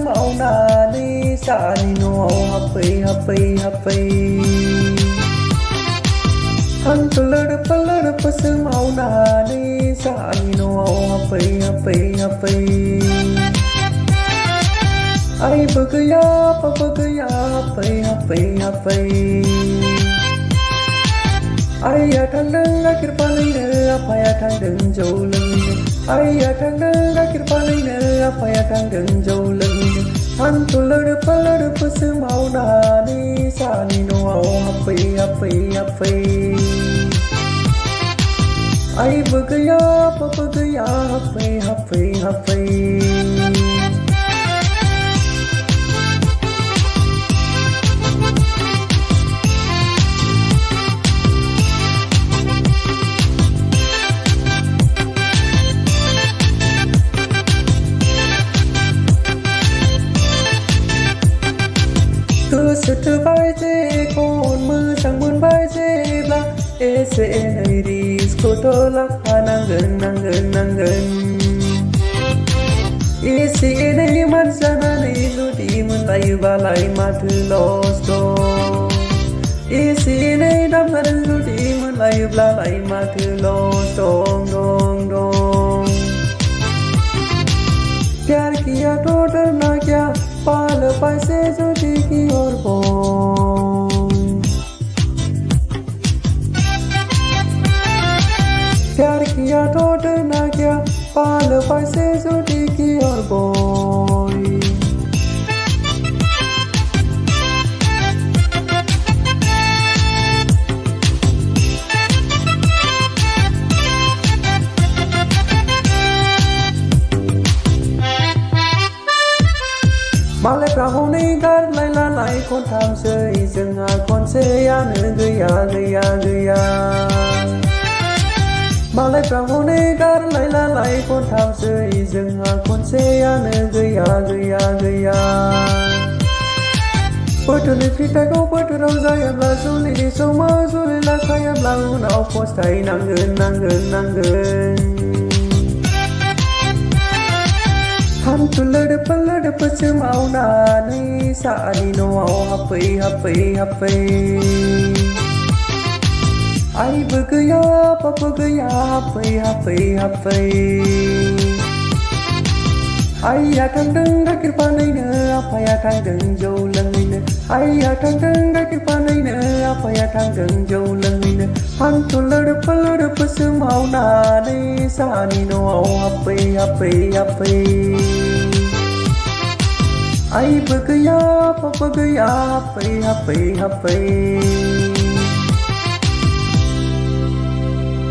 maunani sani no happy han tulada pasu maunani sani no happy ai bagaya happy ai thang deng akhir palina apa ya thang deng jauh lagi ai thang deng akhir palina apa ya thang deng jauh lagi han tulada pasu maunani sani no happy ai bagaya happy cứ sự thứ bay dê con mưa chẳng buồn bay dê la e se này đi scooter lắc hà nàng gần e se này man sana này lu đi mun bay ba lại mà thư lost e se này đam gần lu đi mun bay ba lại mà thư lost dong प्यार किया तो डरना क्या पाल पैसे जो की और प्यार किया तो डरना क्या पाल पैसे जो की और बोलมาเลยเราในการไล่ละไล่คนทำเสยจึงหาคนเสียเนื้อเกยมาเลยเราในการไล่ละไล่คนทำเสยจึงหาคนเสียเนื้อเกยเปิดตัวในฟิตแต่ก็เปิดตัวเราใจอับลาสุริดิโซมาสุริลาใครอับลาอุณาโพสต์ไทยนั่งเงินhan tulada pasu maunani sani no happy ai bagaya happy ai thang deng akhir palina apa ya thang deng jauh langina ai thang deng akhir palina apa ya thang deng jauh langina han tulada pasu maunani sani no happy ai bagaya happy